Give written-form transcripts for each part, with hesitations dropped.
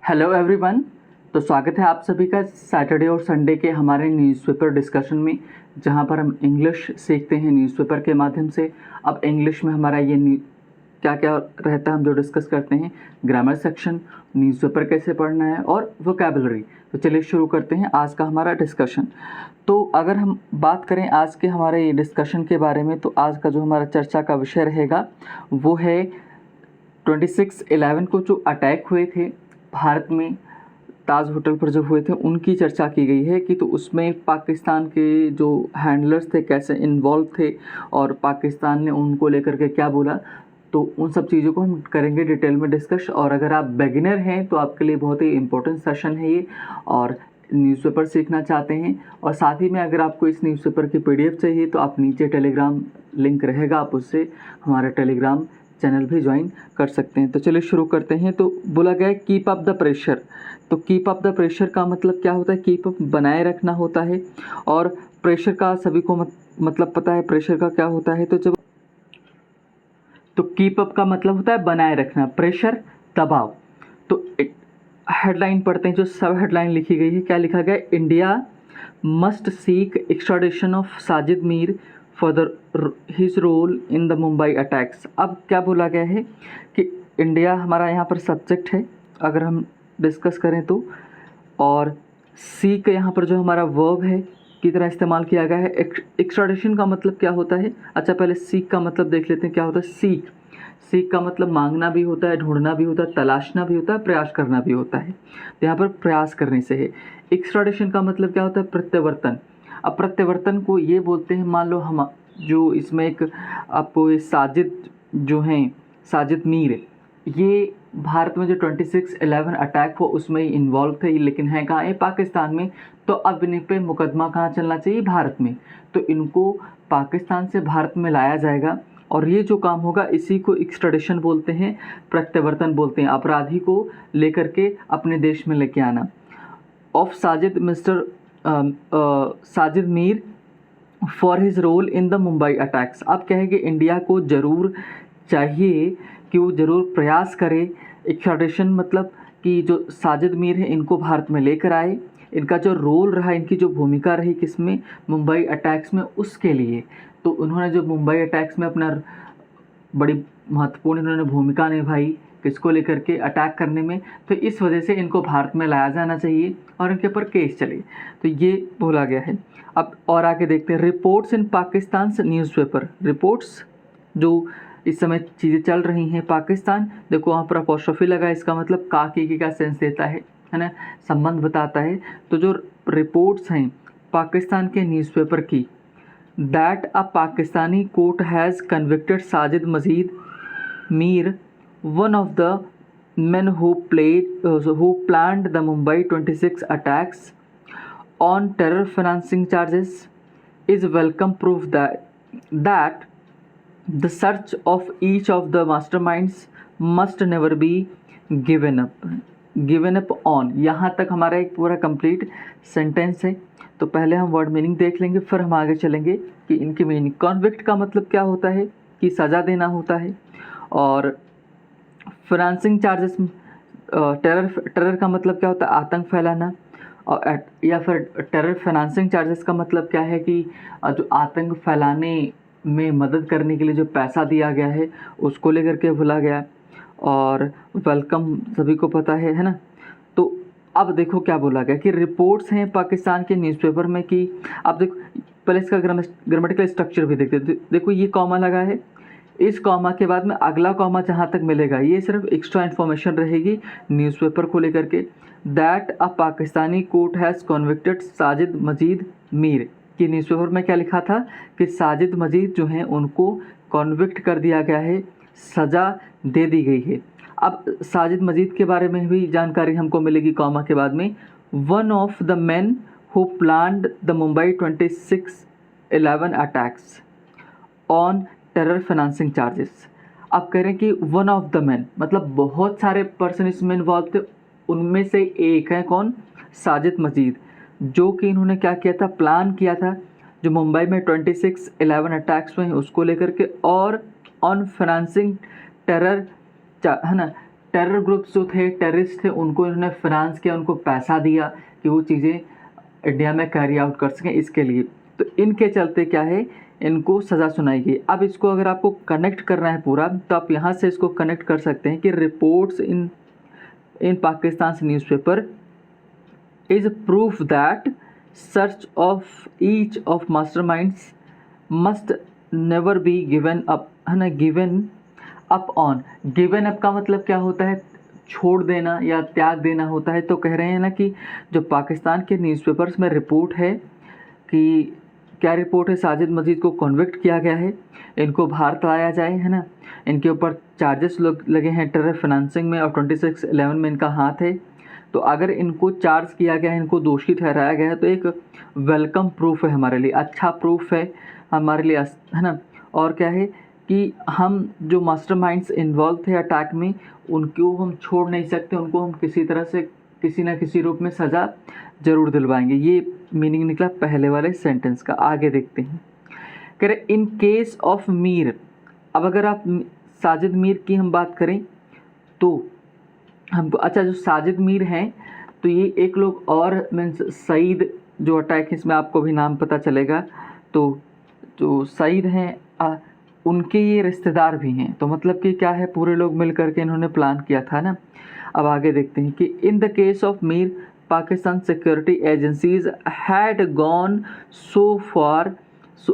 Hello everyone. तो स्वागत है आप सभी का सैटरडे और संडे के हमारे न्यूज़पेपर डिस्कशन में, जहां पर हम इंग्लिश सीखते हैं न्यूज़पेपर के माध्यम से। अब इंग्लिश में हमारा ये क्या क्या रहता है, हम जो डिस्कस करते हैं, ग्रामर सेक्शन, न्यूज़पेपर कैसे पढ़ना है और वोकैबुलरी। तो चलिए शुरू करते हैं आज का हमारा डिस्कशन। तो अगर हम बात करें आज के हमारे ये डिस्कशन के बारे में, तो आज का जो हमारा चर्चा का विषय रहेगा वो है 26/11 को जो अटैक हुए थे भारत में, ताज होटल पर जो हुए थे, उनकी चर्चा की गई है कि तो उसमें पाकिस्तान के जो हैंडलर्स थे कैसे इन्वॉल्व थे और पाकिस्तान ने उनको लेकर के क्या बोला। तो उन सब चीज़ों को हम करेंगे डिटेल में डिस्कस। और अगर आप बिगिनर हैं तो आपके लिए बहुत ही इंपॉर्टेंट सेशन है ये, और न्यूज़पेपर सीखना चाहते हैं और साथ ही में अगर आपको इस न्यूज़पेपर की PDF चाहिए तो आप नीचे टेलीग्राम लिंक रहेगा, आप उससे हमारा टेलीग्राम चैनल भी ज्वाइन कर सकते हैं। तो चलिए शुरू करते हैं। तो बोला गया है कीप अप द प्रेशर। तो कीप अप द प्रेशर का मतलब क्या होता है? कीप अप बनाए रखना होता है। और प्रेशर का सभी को मतलब पता है प्रेशर का क्या होता है। तो कीप अप का मतलब होता है बनाए रखना, प्रेशर दबाव। तो हेडलाइन पढ़ते हैं, जो सब हेडलाइन लिखी गई है। क्या लिखा गया है? India must seek extradition of Sajid Mir for his role in the Mumbai attacks. अब क्या बोला गया है कि इंडिया हमारा यहाँ पर सब्जेक्ट है अगर हम डिस्कस करें तो, और सीक यहाँ पर जो हमारा वर्ब है की तरह इस्तेमाल किया गया है। एक्स्ट्राडिशन का मतलब क्या होता है? अच्छा, पहले सीक का मतलब देख लेते हैं क्या होता है। सीक का मतलब मांगना भी होता है, ढूंढना भी होता है, तलाशना भी होता है, प्रयास करना भी होता है। तो यहाँ पर प्रयास करने से है। एक्स्ट्राडिशन का मतलब क्या होता है? प्रत्यावर्तन। अब प्रत्यावर्तन को ये बोलते हैं, मान लो हम जो इसमें एक आपको ये साजिद जो हैं, साजिद मीर, ये भारत में जो 26/11 अटैक हो उसमें ही इन्वॉल्व थे, लेकिन हैं कहाँ? है पाकिस्तान में। तो अब इन पे मुकदमा कहाँ चलना चाहिए? भारत में। तो इनको पाकिस्तान से भारत में लाया जाएगा और ये जो काम होगा इसी को एक्स्ट्राडिशन बोलते हैं, प्रत्यावर्तन बोलते हैं। अपराधी को लेकर के अपने देश में लेके आना। Of Sajid Mir for his role in the Mumbai attacks. अब क्या है कि इंडिया को ज़रूर चाहिए कि वो ज़रूर प्रयास करे। एक्स्ट्राडिशन मतलब कि जो साजिद मीर है इनको भारत में लेकर आए, इनका जो रोल रहा, इनकी जो भूमिका रही किसमें? मुंबई अटैक्स में, उसके लिए। तो उन्होंने जो मुंबई अटैक्स में अपना बड़ी महत्वपूर्ण इन्होंने भूमिका निभाई, किसको लेकर के? अटैक करने में। तो इस वजह से इनको भारत में लाया जाना चाहिए और इनके ऊपर केस चले। तो ये बोला गया है। अब और आगे देखते हैं। Reports in Pakistan newspaper. Reports जो इस समय चीज़ें चल रही हैं पाकिस्तान, देखो वहाँ पर अपॉस्ट्रोफी लगा, इसका मतलब का की क्या सेंस देता है ना, संबंध बताता है। तो जो रिपोर्ट्स हैं पाकिस्तान के न्यूज़पेपर की, that a Pakistani court has convicted Sajid Majid Mir, one of the men who planned the Mumbai 26 attacks on terror financing charges, is welcome proof that the search of each of the masterminds must never be given up on। यहाँ तक हमारा एक पूरा complete sentence है। तो पहले हम word meaning देख लेंगे, फिर हम आगे चलेंगे कि इनकी मीनिंग। कॉन्विक्ट का मतलब क्या होता है? कि सज़ा देना होता है। और फाइनेंसिंग चार्जेस, टेरर का मतलब क्या होता है? आतंक फैलाना। और या फिर टेरर फाइनेंसिंग चार्जेस का मतलब क्या है? कि जो आतंक फैलाने में मदद करने के लिए जो पैसा दिया गया है उसको लेकर के भुला गया। और वेलकम सभी को पता है ना। तो अब देखो क्या बोला गया कि रिपोर्ट्स हैं पाकिस्तान के न्यूज़पेपर में कि, अब देखो पहले इसका ग्रामेटिकल स्ट्रक्चर भी देखते। देखो ये कॉमा लगा है, इस कॉमा के बाद में अगला कॉमा जहाँ तक मिलेगा ये सिर्फ एक्स्ट्रा इन्फॉर्मेशन रहेगी न्यूज़पेपर को लेकर के। That a Pakistani court has convicted Sajid Majid Mir, कि न्यूज़पेपर में क्या लिखा था कि साजिद मजीद जो हैं उनको कन्विक्ट कर दिया गया है, सज़ा दे दी गई है। अब साजिद मजीद के बारे में भी जानकारी हमको मिलेगी कॉमा के बाद में। One of the man who planned the Mumbai 26/11 attacks on terror financing charges. अब कह रहे हैं कि वन ऑफ द मैन मतलब बहुत सारे पर्सन इसमें इन्वॉल्व थे, उनमें से एक है कौन? साजिद मजीद, जो कि इन्होंने क्या किया था? प्लान किया था जो मुंबई में 26/11 अटैक्स हुए हैं उसको लेकर के, और ऑन फाइनेंसिंग टेरर है ना, टेरर ग्रुप्स जो थे, टेररिस्ट थे, उनको इन्होंने फाइनेंस किया, उनको पैसा दिया कि वो चीज़ें इंडिया में कैरी आउट कर सकें, इसके लिए। तो इनके चलते क्या है, इनको सज़ा सुनाई गई। अब इसको अगर आपको कनेक्ट करना है पूरा, तो आप यहाँ से इसको कनेक्ट कर सकते हैं कि reports in Pakistan newspaper is proof that search of each of masterminds must never be given up, है ना, given up on. Given up का मतलब क्या होता है, छोड़ देना या त्याग देना होता है। तो कह रहे हैं ना कि जो पाकिस्तान के न्यूज़पेपर्स में रिपोर्ट है कि क्या रिपोर्ट है, साजिद मजीद को कन्विक्ट किया गया है, इनको भारत लाया जाए, है ना, इनके ऊपर चार्जेस लगे हैं टेरर फाइनेंसिंग में और 26/11 में इनका हाथ है। तो अगर इनको चार्ज किया गया है, इनको दोषी ठहराया गया है, तो एक वेलकम प्रूफ है हमारे लिए, अच्छा प्रूफ है हमारे लिए, है ना। और क्या है कि हम जो मास्टरमाइंड्स इन्वॉल्व थे अटैक में, उनको हम छोड़ नहीं सकते, उनको हम किसी तरह से किसी न किसी रूप में सज़ा ज़रूर दिलवाएंगे। ये मीनिंग निकला पहले वाले सेंटेंस का। आगे देखते हैं, कह रहे इन केस ऑफ मीर। अब अगर आप साजिद मीर की हम बात करें तो हमको, अच्छा, जो साजिद मीर हैं तो ये एक लोग और मीन्स सईद, जो अटैक इसमें आपको भी नाम पता चलेगा, तो जो सईद हैं उनके ये रिश्तेदार भी हैं। तो मतलब कि क्या है, पूरे लोग मिल करके इन्होंने प्लान किया था ना। अब आगे देखते हैं कि in the case of Mir Pakistan security agencies had gone so far,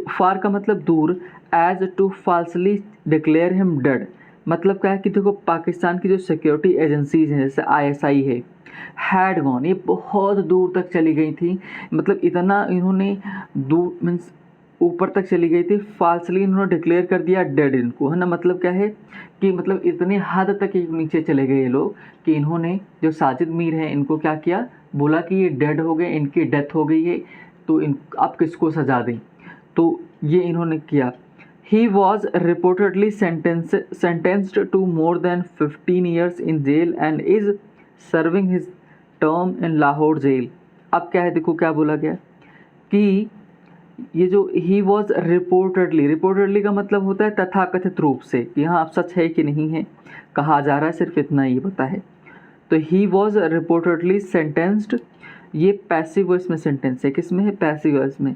far का मतलब दूर, as to falsely declare him dead. मतलब क्या है कि देखो पाकिस्तान की जो सिक्योरिटी एजेंसीज हैं, जैसे ISI है, हैड गॉन, ये बहुत दूर तक चली गई थी। मतलब इतना इन्होंने दूर मीन्स ऊपर तक चली गई थी, फाल्सली इन्होंने डिक्लेयर कर दिया डेड इनको, है ना। मतलब क्या है कि मतलब इतनी हद तक नीचे चले गए ये लोग कि इन्होंने जो साजिद मीर हैं इनको क्या किया, बोला कि ये डेड हो गए, इनकी डेथ हो गई है, तो आप किसको सजा दें, तो ये इन्होंने किया। He was reportedly sentenced to more than 15 years in jail and is serving his term in Lahore jail. अब क्या है, देखो क्या बोला गया कि ये जो ही वॉज रिपोर्टेडली का मतलब होता है तथाकथित रूप से कि हाँ आप सच है कि नहीं है, कहा जा रहा है, सिर्फ इतना ही पता है। तो ही वॉज रिपोर्टेडली सेंटेंस्ड, ये पैसिव वॉइस में सेंटेंस है, किसमें है, पैसिव वॉइस में।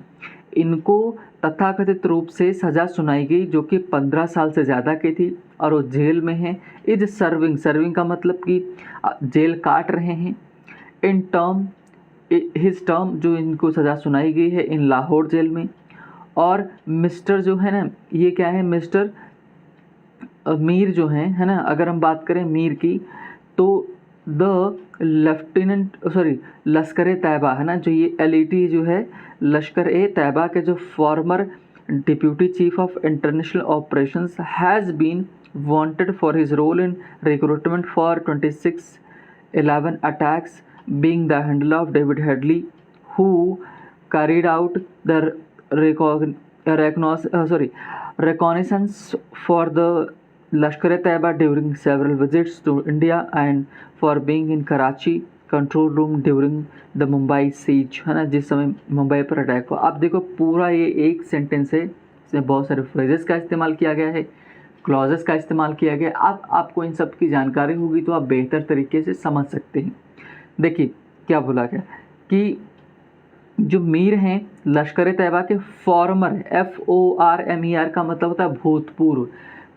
इनको तथाकथित रूप से सज़ा सुनाई गई जो कि 15 साल से ज़्यादा की थी और वो जेल में हैं। इज सर्विंग का मतलब कि जेल काट रहे हैं। इन टर्म, हिज टर्म, जो इनको सज़ा सुनाई गई है इन लाहौर जेल में। और मिस्टर जो है ना, ये क्या है, मिस्टर मीर जो हैं, है ना, अगर हम बात करें मीर की, तो द लश्कर तैयबा, है ना, जो ये LET जो है, लश्कर तैयबा के जो former deputy chief of international operations has been wanted for his role in recruitment for 26/11 attacks, being the handler of David Headley, who carried out the reconnaissance for the Lashkar-e-Taiba during several visits to India and for being in Karachi control room during the Mumbai siege, है ना, जिस समय मुंबई पर attack हुआ। अब देखो पूरा ये एक सेंटेंस है, इसमें बहुत सारे फ्रेजेस का इस्तेमाल किया गया है, क्लॉजेस का इस्तेमाल किया गया। अब आपको इन सब की जानकारी होगी तो आप बेहतर तरीके से समझ सकते हैं। देखिए क्या बोला गया कि जो मीर हैं लश्कर तैयबा के फॉर्मर, FORMER का मतलब होता है भूतपूर्व,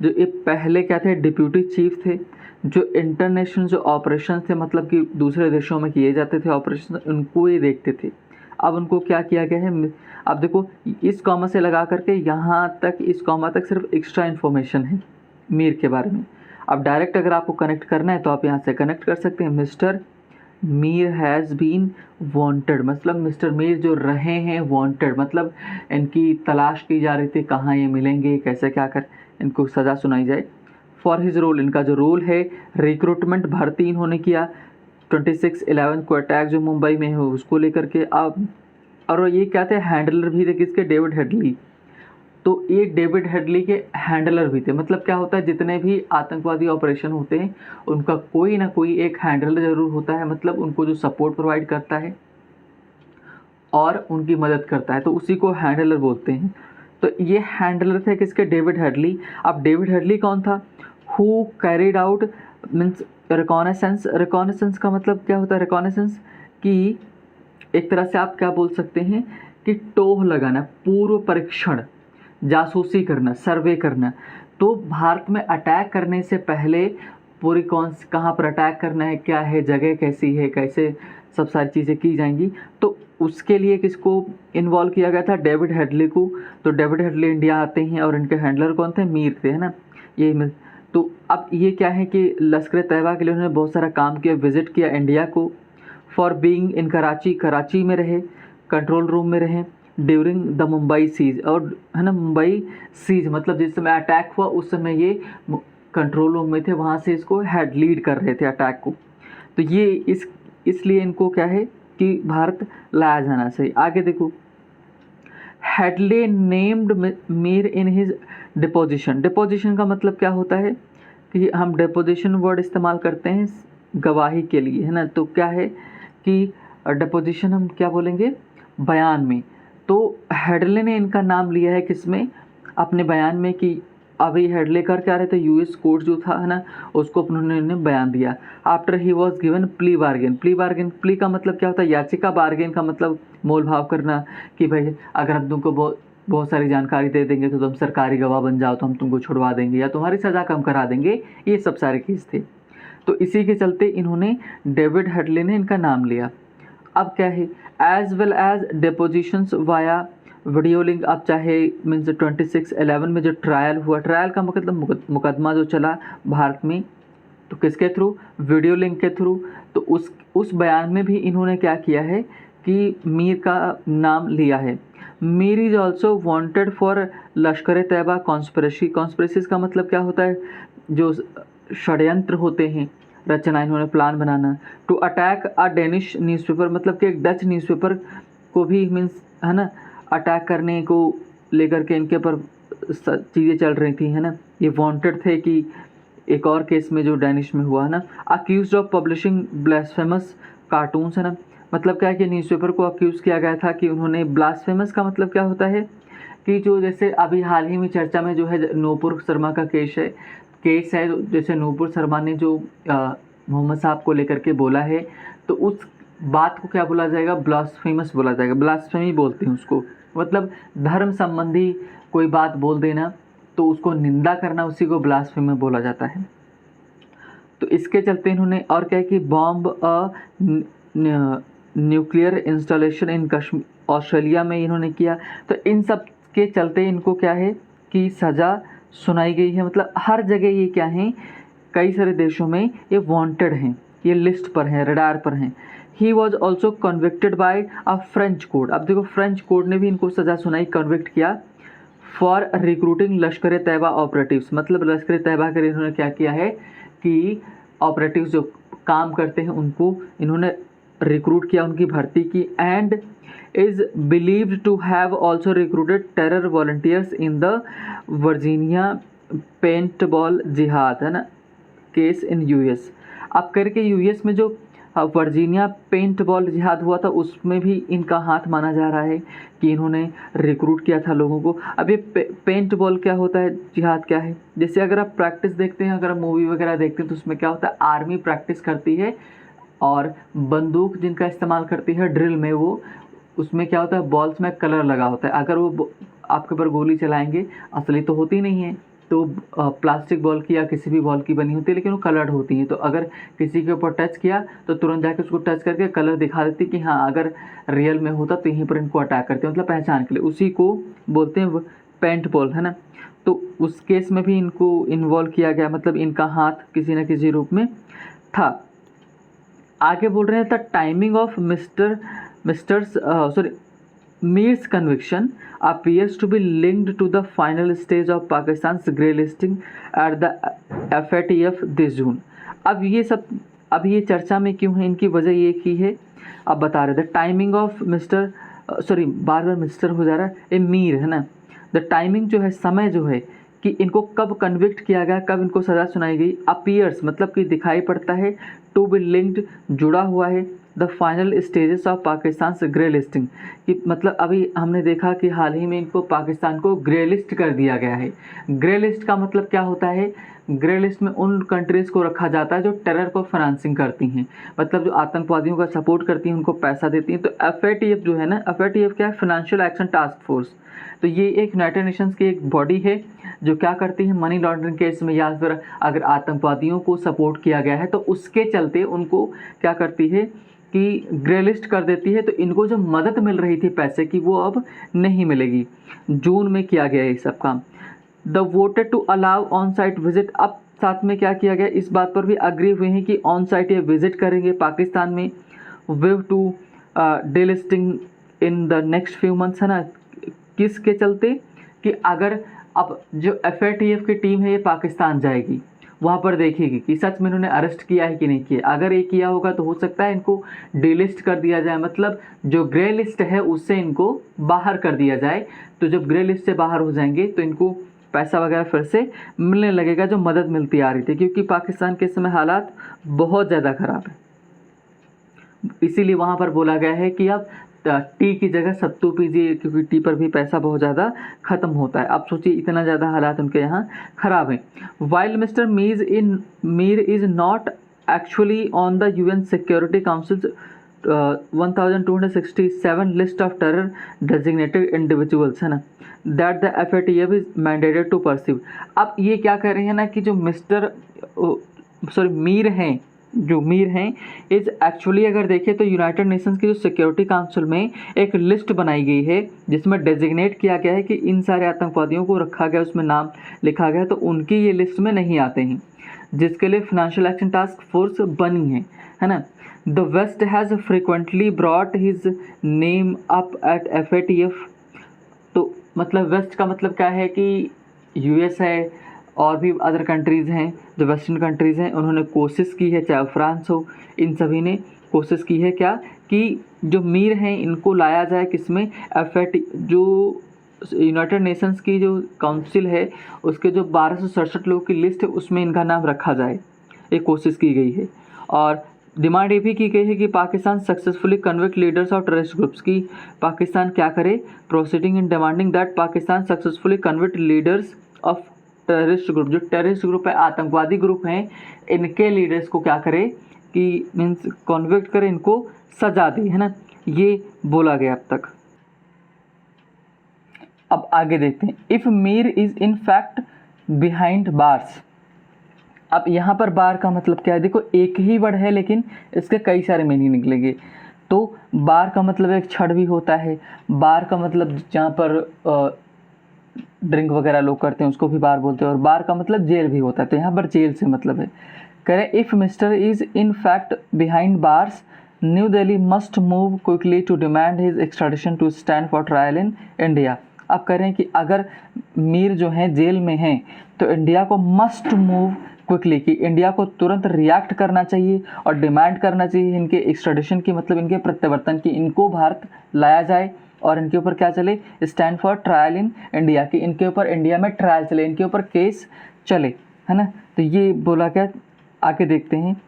जो ये पहले क्या थे, डिप्यूटी चीफ थे, जो इंटरनेशनल जो ऑपरेशन थे, मतलब कि दूसरे देशों में किए जाते थे ऑपरेशन, उनको ये देखते थे। अब उनको क्या किया गया है, अब देखो इस कॉमा से लगा करके यहाँ तक, इस कॉमा तक सिर्फ एक्स्ट्रा इन्फॉर्मेशन है मीर के बारे में। अब डायरेक्ट अगर आपको कनेक्ट करना है तो आप यहाँ से कनेक्ट कर सकते हैं। Mister Mir has been wanted, मतलब मिस्टर मीर जो रहे हैं वांटेड, मतलब इनकी तलाश की जा रही थी, कहाँ ये मिलेंगे, कैसे क्या कर इनको सज़ा सुनाई जाए। फॉर हिज रोल, इनका जो रोल है रिक्रूटमेंट, भर्ती इन्होंने किया 26/11 को अटैक जो मुंबई में हो उसको लेकर के। अब और ये क्या थे, हैंडलर भी थे किसके, डेविड हेडली। तो ये डेविड हेडली के हैंडलर भी थे। मतलब क्या होता है, जितने भी आतंकवादी ऑपरेशन होते हैं उनका कोई ना कोई एक हैंडलर ज़रूर होता है, मतलब उनको जो सपोर्ट प्रोवाइड करता है और उनकी मदद करता है, तो उसी को हैंडलर बोलते हैं। तो ये हैंडलर थे किसके, डेविड हेडली। अब डेविड हेडली कौन था, who carried out means reconnaissance, reconnaissance का मतलब क्या होता है? रिकॉनेसेंस कि एक तरह से आप क्या बोल सकते हैं कि टोह लगाना, पूर्व परीक्षण, जासूसी करना, सर्वे करना। तो भारत में अटैक करने से पहले पूरी कहाँ पर अटैक करना है, क्या है, जगह कैसी है, कैसे सब सारी चीज़ें की जाएंगी। तो उसके लिए किसको इन्वॉल्व किया गया था? डेविड हेडली को। तो डेविड हेडली इंडिया आते हैं और इनके हैंडलर कौन थे? मीर थे, है ना। ये तो अब ये क्या है कि लश्कर तैयबा के लिए उन्होंने बहुत सारा काम किया, विजिट किया इंडिया को। For being in Karachi, Karachi में रहे, कंट्रोल रूम में रहे ड्यूरिंग द मुंबई सीज, और है ना मुंबई सीज मतलब जिस समय अटैक हुआ उस समय ये कंट्रोल रूम में थे, वहाँ से इसको हेड लीड कर रहे थे अटैक को। तो ये इसलिए इनको क्या है कि भारत लाया जाना चाहिए। आगे देखो, Hadlee named Mir in his deposition. Deposition का मतलब क्या होता है कि हम डिपोजिशन वर्ड इस्तेमाल करते हैं गवाही के लिए, है ना। तो क्या है कि डिपोजिशन हम क्या बोलेंगे? बयान में। तो हेडले ने इनका नाम लिया है किसमें? अपने बयान में, कि अभी हेडले कर क्या रहे थे? यूएस कोर्ट जो था, है ना, उसको उन्होंने बयान दिया। After he was given plea bargain. Plea का मतलब क्या होता है? याचिका। बार्गेन का मतलब मोल भाव करना, कि भाई अगर हम तुमको बहुत सारी जानकारी दे देंगे तो तुम सरकारी गवाह बन जाओ तो हम तुमको छुड़वा देंगे या तुम्हारी सज़ा कम करा देंगे। ये सब सारे केस थे। तो इसी के चलते इन्होंने, डेविड हेडले ने इनका नाम लिया। अब क्या है? As well as depositions via video link. अब चाहे मीन्स 26/11 में जो ट्रायल हुआ, ट्रायल का मतलब मुकदमा जो चला भारत में, तो किसके थ्रू? वीडियो लिंक के थ्रू। तो उस बयान में भी इन्होंने क्या किया है कि मीर का नाम लिया है। Mir is also wanted for Lashkar Taiba conspiracy. Conspiracies का मतलब क्या होता है? जो षड्यंत्र होते हैं, रचना, इन्होंने प्लान बनाना। To attack a Danish newspaper, मतलब कि एक डच न्यूज़पेपर को भी मीन्स, है ना, अटैक करने को लेकर के इनके ऊपर चीज़ें चल रही थी, है ना। ये वांटेड थे कि एक और केस में जो डेनिश में हुआ, है ना, accused of publishing blasphemous cartoons, है ना। मतलब क्या है कि न्यूज़पेपर को अक्यूज़ किया गया था कि उन्होंने, ब्लास्फेमस का मतलब क्या होता है कि जो जैसे अभी हाल ही में चर्चा में जो है नूपुर शर्मा का केस है, जैसे नूपुर शर्मा ने जो मोहम्मद साहब को लेकर के बोला है, तो उस बात को क्या बोला जाएगा? ब्लास्फेमस बोला जाएगा। ब्लास्फेमी बोलते हैं उसको, मतलब धर्म संबंधी कोई बात बोल देना, तो उसको निंदा करना, उसी को ब्लास्फेमी बोला जाता है। तो इसके चलते इन्होंने और क्या है कि बॉम्ब न्यूक्लियर इंस्टॉलेशन इन कश्मीर, ऑस्ट्रेलिया में इन्होंने किया। तो इन सब के चलते इनको क्या है कि सज़ा सुनाई गई है। मतलब हर जगह ये क्या है, कई सारे देशों में ये वांटेड हैं, ये लिस्ट पर हैं, रडार पर हैं। He was also convicted by a French court. अब देखो, फ्रेंच कोर्ट ने भी इनको सज़ा सुनाई, कन्विक्ट किया for recruiting Lashkar Taiba operatives. मतलब लश्कर तैयबा के लिए इन्होंने क्या किया है कि ऑपरेटिव्स जो काम करते हैं उनको इन्होंने रिक्रूट किया, उनकी भर्ती की। And is believed to have also recruited terror volunteers in the Virginia paintball jihad, है ना, केस इन यूएस। अब करके यूएस में जो वर्जीनिया पेंटबॉल जिहाद हुआ था, उसमें भी इनका हाथ माना जा रहा है कि इन्होंने रिक्रूट किया था लोगों को। अब ये पेंटबॉल क्या होता है, जिहाद क्या है? जैसे अगर आप प्रैक्टिस देखते हैं, अगर आप मूवी वगैरह देखते हैं, तो उसमें क्या होता है, आर्मी प्रैक्टिस करती है और बंदूक जिनका इस्तेमाल करती है ड्रिल में, वो उसमें क्या होता है, बॉल्स में कलर लगा होता है। अगर वो आपके ऊपर गोली चलाएंगे, असली तो होती नहीं है, तो प्लास्टिक बॉल की या किसी भी बॉल की बनी होती है, लेकिन वो कलर्ड होती है। तो अगर किसी के ऊपर टच किया तो तुरंत जाके उसको टच करके कलर दिखा देती कि हाँ, अगर रियल में होता तो यहीं पर इनको अटैक करते हैं, मतलब पहचान के लिए। उसी को बोलते हैं पेंट बॉल, है ना। तो उस केस में भी इनको इन्वॉल्व किया गया, मतलब इनका हाथ किसी न किसी रूप में था। आगे बोल रहे हैं, the timing of Mir's conviction appears to be linked to the final stage of Pakistan's grey listing at the FATF this June। अब ये चर्चा में क्यों है, इनकी वजह ये की है, अब बता रहे थे। Timing of bar bar mister हो जा रहा है, ये मीर है ना। द टाइमिंग जो है, समय जो है कि इनको कब कन्विक्ट किया गया, कब इनको सज़ा सुनाई गई। अपीयर्स मतलब कि दिखाई पड़ता है, टू बी लिंक्ड जुड़ा हुआ है, the final stages of Pakistan से ग्रे लिस्टिंग, कि मतलब अभी हमने देखा कि हाल ही में इनको पाकिस्तान को ग्रे लिस्ट कर दिया गया है। ग्रे लिस्ट का मतलब क्या होता है? ग्रे लिस्ट में उन कंट्रीज़ को रखा जाता है जो टेरर को फाइनेंसिंग करती हैं, मतलब जो आतंकवादियों का सपोर्ट करती हैं, उनको पैसा देती हैं। तो FATF जो है ना, FATF क्या है, फाइनेंशियल एक्शन टास्क फोर्स। तो ये एक यूनाइटेड नेशंस की एक बॉडी है जो क्या करती है, मनी लॉन्ड्रिंग केस में या फिर अगर आतंकवादियों को सपोर्ट किया गया है तो उसके चलते उनको क्या करती है कि ग्रे लिस्ट कर देती है। तो इनको जो मदद मिल रही थी पैसे की वो अब नहीं मिलेगी। जून में किया गया ये सब काम। They voted to allow on site visit, अब साथ में क्या किया गया, इस बात पर भी अग्री हुए हैं कि ऑन साइट ये विजिट करेंगे पाकिस्तान में। View to delisting in the next few months, है ना, किसके चलते कि अगर अब जो FATF की टीम है ये पाकिस्तान जाएगी, वहाँ पर देखेगी कि सच में इन्होंने अरेस्ट किया है कि नहीं किया। अगर ये किया होगा तो हो सकता है इनको डिलिस्ट कर दिया जाए, मतलब जो ग्रे लिस्ट है उससे इनको बाहर कर दिया जाए। तो जब ग्रे लिस्ट से बाहर हो जाएंगे तो इनको पैसा वगैरह फिर से मिलने लगेगा जो मदद मिलती आ रही थी, क्योंकि पाकिस्तान के समय हालात बहुत ज़्यादा ख़राब है। इसीलिए वहाँ पर बोला गया है कि अब टी की जगह सत्तू पीजिए, क्योंकि टी पर भी पैसा बहुत ज़्यादा ख़त्म होता है। आप सोचिए इतना ज़्यादा हालात उनके यहाँ ख़राब हैं। While mister Mir is not actually on the UN security councils 1267 list of terror designated individuals, है ना, that the FATF is mandated to perceive. अब ये क्या कर रहे हैं ना कि जो मीर हैं इज़ एक्चुअली अगर देखें तो यूनाइटेड नेशंस की जो सिक्योरिटी काउंसिल में एक लिस्ट बनाई गई है जिसमें डेजिग्नेट किया गया है कि इन सारे आतंकवादियों को रखा गया, उसमें नाम लिखा गया, तो उनकी ये लिस्ट में नहीं आते हैं, जिसके लिए फाइनेंशियल एक्शन टास्क फोर्स बनी है ना। The West has frequently brought his name up at FATF। तो मतलब वेस्ट का मतलब क्या है कि US है और भी अदर कंट्रीज़ हैं जो वेस्टर्न कंट्रीज़ हैं, उन्होंने कोशिश की है, चाहे फ्रांस हो, इन सभी ने कोशिश की है क्या कि जो मीर हैं इनको लाया जाए किसमें, जो यूनाइटेड नेशंस की जो काउंसिल है उसके जो 1267 लोगों की लिस्ट है उसमें इनका नाम रखा जाए, एक कोशिश की गई है। और डिमांड ये भी की गई है कि Pakistan successfully convict leaders of terrorist groups की पाकिस्तान क्या करे, proceeding in demanding that Pakistan successfully convict leaders of terrorist group, जो टेररिस्ट ग्रुप है, आतंकवादी ग्रुप हैं, इनके लीडर्स को क्या करे कि मीन्स कन्विक्ट करे, इनको सजा दी, है ना, ये बोला गया अब तक। अब आगे देखते हैं। If Mir is in fact behind bars, अब यहाँ पर बार का मतलब क्या है, देखो एक ही वर्ड है लेकिन इसके कई सारे मीनिंग निकलेंगे। तो बार का मतलब एक छड़ भी होता है, बार का मतलब जहाँ पर ड्रिंक वगैरह लोग करते हैं उसको भी बार बोलते हैं, और बार का मतलब जेल भी होता है, तो यहाँ पर जेल से मतलब है। कह रहे if mister is in fact behind bars, new Delhi must move quickly to demand his extradition to stand for trial in India. अब कह रहे हैं कि अगर मीर जो हैं जेल में हैं तो इंडिया को मस्ट मूव क्विकली, कि इंडिया को तुरंत रिएक्ट करना चाहिए और डिमांड करना चाहिए इनके एक्सट्राडिशन की, मतलब इनके प्रत्यावर्तन की, इनको भारत लाया जाए और इनके ऊपर क्या चले, stand for trial in India, कि इनके ऊपर इंडिया में ट्रायल चले, इनके ऊपर केस चले, है ना। तो ये बोला क्या, आगे देखते हैं।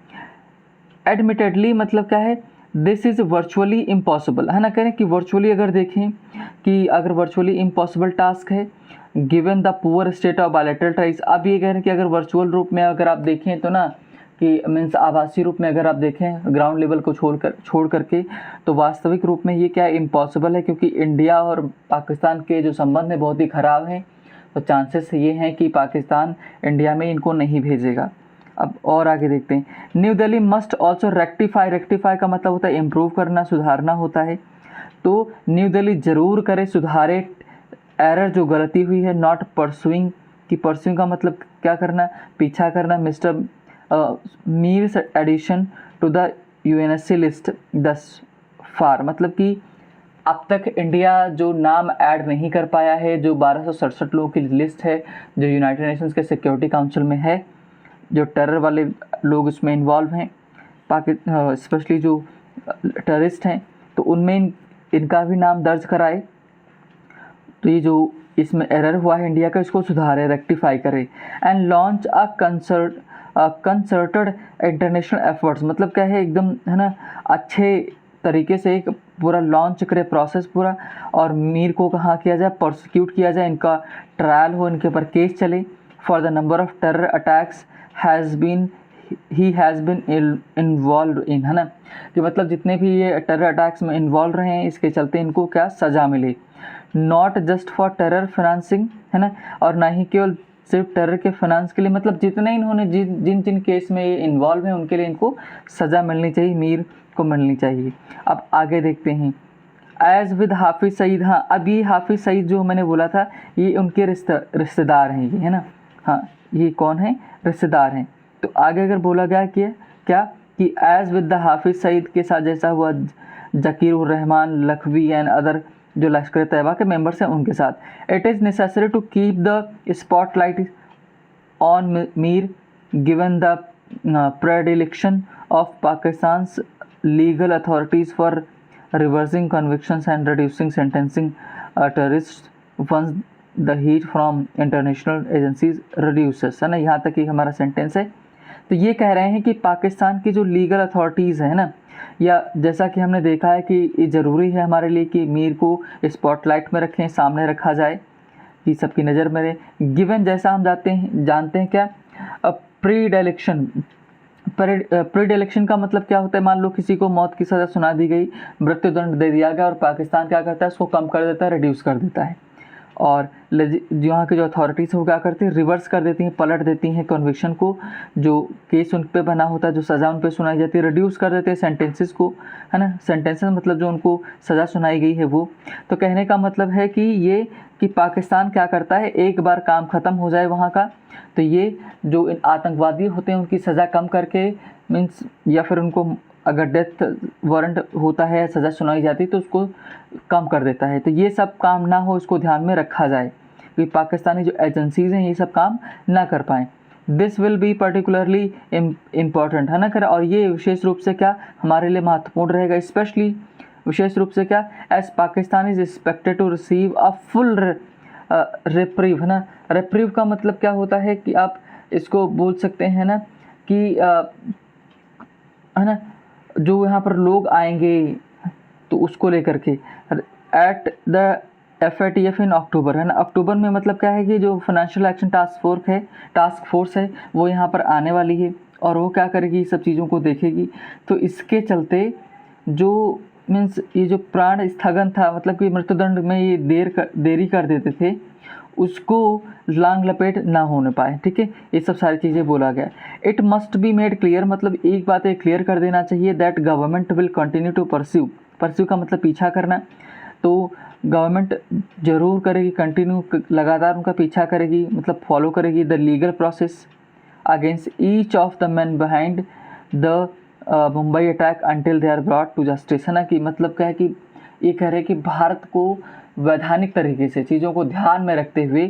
एडमिटेडली मतलब क्या है, दिस इज़ वर्चुअली इम्पॉसिबल, है ना। कह रहे हैं कि वर्चुअली अगर देखें कि अगर वर्चुअली इम्पॉसिबल टास्क है given the poor state of bilateral ties. अब ये कह रहे हैं कि अगर वर्चुअल रूप में अगर आप देखें तो ना कि मीन्स आभासी रूप में अगर आप देखें ग्राउंड लेवल को छोड़ करके, तो वास्तविक रूप में ये क्या इम्पॉसिबल है, क्योंकि इंडिया और पाकिस्तान के जो संबंध है बहुत ही ख़राब हैं, तो चांसेस ये हैं कि पाकिस्तान इंडिया में इनको नहीं भेजेगा। अब और आगे देखते हैं। New Delhi must also rectify का मतलब होता है इम्प्रूव करना, सुधारना होता है। तो न्यू दिल्ली ज़रूर करे, सुधारे एरर जो गलती हुई है, नॉट परसुइंग, कि परसुइंग का मतलब क्या करना, पीछा करना, mister Mir's addition to the UNSC list thus far, मतलब कि अब तक इंडिया जो नाम ऐड नहीं कर पाया है, जो 1267 लोगों की लिस्ट है जो यूनाइटेड नेशंस के सिक्योरिटी काउंसिल में है, जो टेरर वाले लोग उसमें इन्वॉल्व हैं, स्पेशली जो टेररिस्ट हैं, तो उनमें इनका भी नाम दर्ज कराए। तो ये जो इसमें एरर हुआ है इंडिया का, इसको सुधारे, रेक्टिफाई करे। And launch a concerted international efforts, मतलब क्या है एकदम, है ना, अच्छे तरीके से एक पूरा लॉन्च करे प्रोसेस पूरा, और मीर को कहाँ किया जाए, प्रोसिक्यूट किया जाए, इनका ट्रायल हो, इनके ऊपर केस चले for the number of terror attacks he has been involved in, है ना, कि मतलब जितने भी ये टेरर अटैक्स में इन्वॉल्व रहे हैं इसके चलते इनको क्या सज़ा मिले। Not just for terror financing, है ना, और ना ही केवल सिर्फ टेरर के फाइनेंस के लिए, मतलब जितने इन्होंने जिन जिन केस में ये इन्वॉल्व हैं उनके लिए इनको सज़ा मिलनी चाहिए, मीर को मिलनी चाहिए। अब आगे देखते हैं। एज़ विद हाफिज़ सईद, हाँ अब ये हाफिज़ सईद जो मैंने बोला था ये उनके रिश्तेदार हैं ये, है ना, हाँ ये कौन है, रिश्तेदार हैं। तो आगे अगर बोला गया कि क्या कि as with the Hafiz Saeed के साथ जैसा हुआ ज़कीर उर रहमान लखवी एंड अदर जो लश्कर तैयबा के मेंबर्स हैं उनके साथ, it is necessary to keep the spotlight on Mir given the predilection of Pakistan's legal authorities for reversing convictions and reducing sentencing terrorists once the heat from international agencies reduces, है ना, यहाँ तक ही हमारा सेंटेंस है। तो ये कह रहे हैं कि पाकिस्तान की जो लीगल अथॉरिटीज़ है ना, या जैसा कि हमने देखा है कि ये ज़रूरी है हमारे लिए कि मीर को स्पॉटलाइट में रखें, सामने रखा जाए कि सबकी नज़र में रहे। गिवन जैसा हम जानते हैं क्या प्रीडिलेक्शन का मतलब क्या होता है, मान लो किसी को मौत की सज़ा सुना दी गई, मृत्युदंड दे दिया गया और पाकिस्तान क्या करता है उसको कम कर देता है, रिड्यूस कर देता है, और यहाँ की जो अथॉरिटीज़ है वो क्या करती है, रिवर्स कर देती हैं, पलट देती हैं कन्विक्शन को, जो केस उन पे बना होता है, जो सज़ा उन पे सुनाई जाती है, रिड्यूस कर देते हैं सेंटेंसेस को, है ना, सेंटेंसेस मतलब जो उनको सज़ा सुनाई गई है वो। तो कहने का मतलब है कि ये कि पाकिस्तान क्या करता है, एक बार काम ख़त्म हो जाए वहाँ का तो ये जो इन आतंकवादी होते हैं उनकी सज़ा कम करके मीन्स, या फिर उनको अगर डेथ वारंट होता है, सज़ा सुनाई जाती है तो उसको कम कर देता है। तो ये सब काम ना हो, इसको ध्यान में रखा जाए कि पाकिस्तानी जो एजेंसीज़ हैं ये सब काम ना कर पाएँ। This will be particularly important, है ना, कर, और ये विशेष रूप से क्या हमारे लिए महत्वपूर्ण रहेगा, स्पेशली विशेष रूप से क्या, as Pakistan is expected to receive a full reprieve, है ना। रेप्रीव का मतलब क्या होता है कि आप इसको बोल सकते हैं ना कि है ना, जो यहाँ पर लोग आएंगे तो उसको लेकर के एट द FATF इन अक्टूबर, है ना, अक्टूबर में मतलब क्या है कि जो फाइनेंशियल एक्शन टास्क फोर्स है वो यहाँ पर आने वाली है और वो क्या करेगी, सब चीज़ों को देखेगी। तो इसके चलते जो मीन्स ये जो प्राण स्थगन था, मतलब कि मृत्युदंड में ये देरी कर देते थे, उसको लांग लपेट ना होने पाए, ठीक है, ये सब सारी चीज़ें बोला गया। It must be made clear, मतलब एक बात ये क्लियर कर देना चाहिए, that government will continue to pursue का मतलब पीछा करना, तो गवर्नमेंट ज़रूर करेगी, कंटिन्यू लगातार उनका पीछा करेगी, मतलब फॉलो करेगी the legal process against each of the man behind the Mumbai attack until they are brought to justice, है ना, कि मतलब क्या है कि ये कह रहे हैं कि भारत को वैधानिक तरीके से चीज़ों को ध्यान में रखते हुए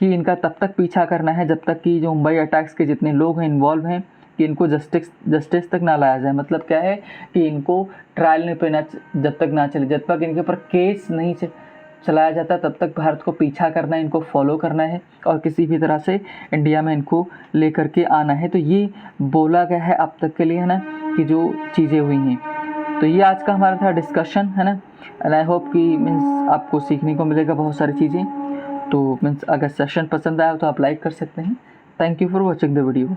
कि इनका तब तक पीछा करना है जब तक कि जो मुंबई अटैक्स के जितने लोग हैं इन्वॉल्व हैं कि इनको जस्टिस तक ना लाया जाए। मतलब क्या है कि इनको ट्रायल नहीं पे ना जब तक ना चले, जब तक इनके ऊपर केस नहीं चलाया जाता तब तक भारत को पीछा करना है, इनको फॉलो करना है और किसी भी तरह से इंडिया में इनको लेकर के आना है। तो ये बोला गया है अब तक के लिए, है ना, कि जो चीज़ें हुई हैं। तो ये आज का हमारा था डिस्कशन, है ना, एंड आई होप कि मीन्स आपको सीखने को मिलेगा बहुत सारी चीज़ें। तो मीन्स अगर सेशन पसंद आया तो आप लाइक कर सकते हैं। Thank you for watching the video.